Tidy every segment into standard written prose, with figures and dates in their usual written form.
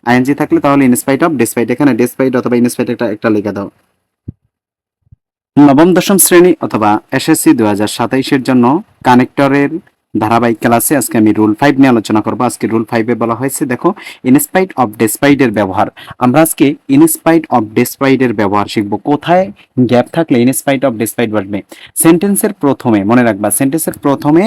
ING থাকলে তাহলে in spite of despite, এখানে ডেসপাইট অথবা ইনস্পাইট একটা লিখে দাও। নবম দশম শ্রেণী অথবা এসএসসি 2027-এর জন্য কানেক্টরের ধারাবাহিক ক্লাসে আজকে আমি রুল 5 নিয়ে আলোচনা করব। আজকে রুল 5-এ বলা হয়েছে, দেখো ইনস্পাইট অফ ডেসপাইট এর ব্যবহার। আমরা আজকে ইনস্পাইট অফ ডেসপাইট এর ব্যবহার শিখব। কোথায় গ্যাপ থাকলে ইনস্পাইট অফ ডেসপাইট বসবে? সেন্টেন্সের প্রথমে, মনে রাখবা সেন্টেন্সের প্রথমে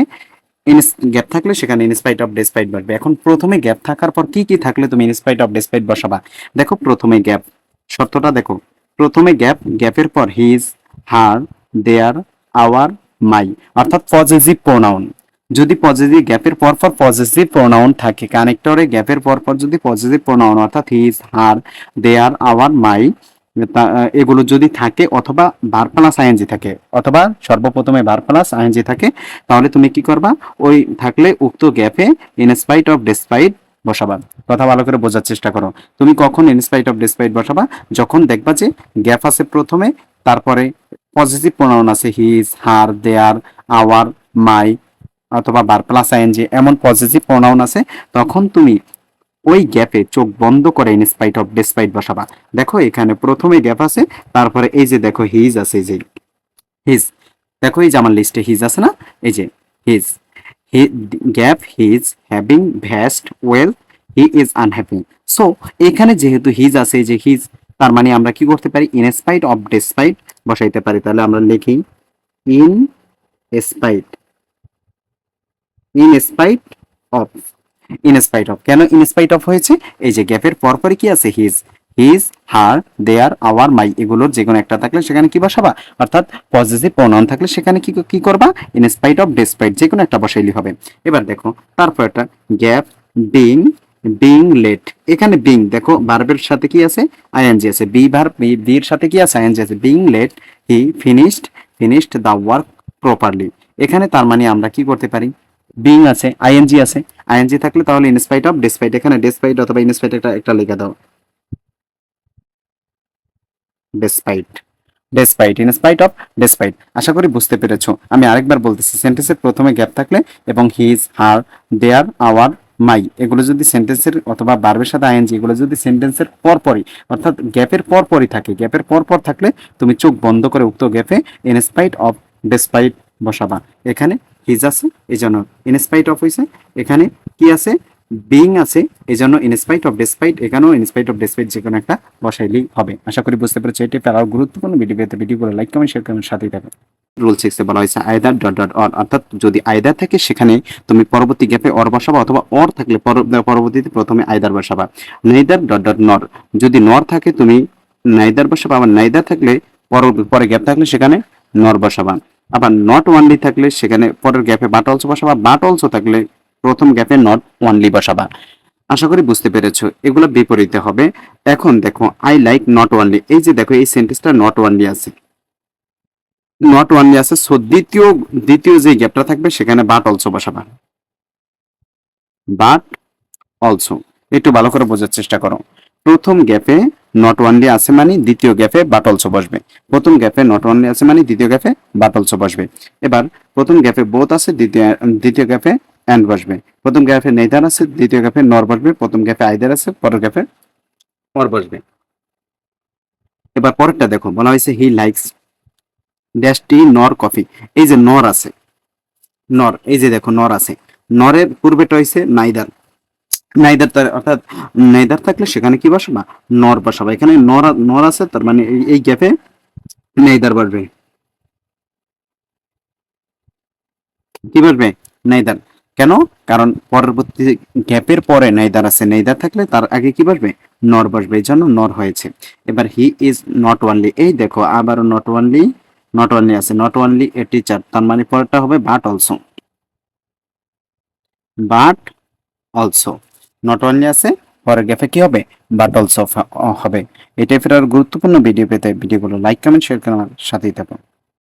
গ্যাপ থাকলে সেখানে ইনস্পাইট অফ ডেসপাইট বসবে। এখন প্রথমে গ্যাপ থাকার পর কি কি থাকলে তুমি ইনস্পাইট অফ ডেসপাইট বসাবা? দেখো প্রথমে গ্যাপ, শর্তটা দেখো, প্রথমে গ্যাপ, গ্যাপের পর হিজ, হার, দেয়ার, আওয়ার, মাই, অর্থাৎ পজেসিভ প্রোনাউন। যদি পজেসিভ গ্যাপের পর পর পজেসিভ প্রোনাউন থাকে, কানেক্টরে গ্যাপের পর পর যদি পজেসিভ প্রোনাউন অর্থাৎ হিজ, হার, দেয়ার, আওয়ার, মাই এগুলো যদি থাকে, অথবা ভার্ব প্লাস আইএনজি থাকে, অথবা সর্বপ্রথমে ভার্ব প্লাস আইএনজি থাকে, তাহলে তুমি কি করবা? ওই থাকলে উক্ত গ্যাপে ইনস্পাইট অফ ডেসপাইট বসাবা। কথা ভালো করে বোঝার চেষ্টা করো। তুমি কখন ইনস্পাইট অফ ডেসপাইট বসাবা? যখন দেখবা যে গ্যাপ আছে প্রথমে, তারপরে পজিটিভ প্রোনাউন আছে হিজ, হার, দেয়ার, আওয়ার, মাই, অথবা ভার্ব প্লাস আইএনজি, এমন পজিটিভ প্রোনাউন আছে, তখন তুমি ওই গ্যাপে চোখ বন্ধ করে ইনস্পাইট অফ ডেসপাইট বসাবা। দেখো এখানে প্রথমে গ্যাপ আছে, তারপরে এই যে দেখো হিজ আছে, এই যে হিজ, দেখো এই যে আমার লিস্টে হিজ আছে না, এই যে his, gap his having vast well, he is unhappy. So এখানে যেহেতু হিজ আছে, এই যে হিজ, তার মানে আমরা কি করতে পারি? ইনস্পাইট অফ ডেসপাইট বসাইতে পারি। তাহলে আমরা লিখি in spite, in spite of, in spite of. কেন ইনস্পাইট অফ হয়েছে? এই যে গ্যাপের পরপরই কি আছে? His, his, her, their, our, my, এগুলোর যে কোনো একটা থাকলে সেখানে কি বসাবা? অর্থাৎ পজিটিভ প্রোনাউন থাকলে সেখানে কি কি করবা? ইনস্পাইট অফ ডেসপাইট যে কোনো একটা বসাইলে হবে। এবার দেখো তারপর একটা গ্যাপ বিং, বিং লেট, এখানে বিং দেখো ভার্বের সাথে কি আছে? আইএনজি আছে। বি ভার্ব, বির সাথে কি আছে? আইএনজি আছে। Being let he finished, finished the work properly. এখানে তার মানে আমরা কি করতে পারি? বিং আছে, আইএনজি আছে, আইএনজি থাকলে তাহলে ইনস্পাইট অফ ডেসপাইট, এখানে ডেসপাইট অথবা ইনস্পাইট একটা লিখে দাও। Despite, despite, in spite of despite. আশা করি বুঝতে পেরেছো। আমি আরেকবার বলতেছি, সেন্টেন্সের প্রথমে গ্যাপ থাকলে এবং হিজ, হার, দেয়ার, আওয়ার, মাই এগুলো যদি সেন্টেন্সের অথবা ভার্বের সাথে আইএনজি এগুলো যদি সেন্টেন্সের পরপরই অর্থাৎ গ্যাপের পরপরই থাকে, গ্যাপের পরপর থাকলে তুমি চোখ বন্ধ করে উক্ত গ্যাপে ইনস্পাইট অফ ডেসপাইট বসাবা। এখানে হিজ আছে এই জন্য ইনস্পাইট অফ হয়েছে, এখানে কি আছে? বিং আছে, এই জন্য ইনস্পাইট অফ ডেসপাইট, এখানেও ইনস্পাইট অফ ডেসপাইট যে কোনো একটা বসাইলেই হবে। আশা করি বুঝতে পেরেছো। এটি প্যারাও গুরুত্বপূর্ণ ভিডিও পেতে ভিডিওগুলো লাইক কমেন্ট শেয়ার কমেন্ট সাথেই থাকবে। রুল 6 এ বলা হয়েছে আইদার ডট ডট অর, অর্থাৎ যদি আইদার থাকে সেখানে তুমি পরবর্তী গ্যাপে অর বসাবা, অথবা অর থাকলে পরবর্তীতে প্রথমে আইদার বসাবা। নেইদার ডট ডট নর, যদি নর থাকে তুমি নাইদার বসাবা, আবার নাইদার থাকলে পরে গ্যাপ থাকলে সেখানে নর বসাবা। আবার নট ওয়ানলি থাকলে সেখানে পরের গ্যাপে বাট অলসো বসাবা, বাট অলসো থাকলে প্রথম গ্যাপে নট ওয়ানলি বসাবা। আশা করি বুঝতে পেরেছো। এগুলো বিপরীতে হবে। এখন দেখো আই লাইক নট ওয়ানলি, এই যে দেখো এই সেন্টেন্সটা নট ওয়ানলি আছে, নট ওয়ানলি আছে, সো দ্বিতীয় দ্বিতীয় যে গ্যাপটা থাকবে সেখানে বাট অলসো বসাবা, বাট অলসো। একটু ভালো করে বোঝার চেষ্টা করো। প্রথম গ্যাপে নট ওয়ানলি আছে মানে দ্বিতীয় গ্যাপে বাট অলসো বসবে। প্রথম গ্যাপে নট ওয়ানলি আছে মানে দ্বিতীয় গ্যাপে বাট অলসো বসবে। এবার প্রথম গ্যাপে বোথ আছে, দ্বিতীয় গ্যাপে অ্যান্ড বসবে। প্রথম গ্যাপে নেইদার আছে, দ্বিতীয় গ্যাপে নর বসবে। প্রথম গ্যাপে আইদার আছে, পরের গ্যাপে অর বসবে। এবার পরেরটা দেখো, বলা হয়েছে হি লাইকস ড্যাশ টি নর কফি, এই যে নর আছে, নর, এই যে দেখো নর আছে, নরের পূর্বেটা হয়েছে নাইদার, নাইদার তার অর্থাৎ নাইদার থাকলে সেখানে কি বসাবা? নর বসাবা। এখানে নর নর আছে, তার মানে এই গ্যাপে নাইদার বসবে। কি বসবে? নাইদার। কেন? কারণ পরবর্তী গ্যাপের পরে নাইদার আছে, নাইদার থাকলে তার আগে কি বসবে? নর বসবে, এই জন্য নর হয়েছে। এবার হি ইজ নট ওয়ানলি, এই দেখো আবারও নট ওয়ানলি, নট ওয়ানলি আছে, নট ওয়ানলি এ টিচার, তার মানে পরেরটা হবে but also, but also. Not only আছে, পরের গ্যাপে কি হবে? বাট অলসো হবে। এই টাইপের আর গুরুত্বপূর্ণ ভিডিও পেতে ভিডিওগুলো লাইক কমেন্ট শেয়ার করে আমার সাথেই থাকুন।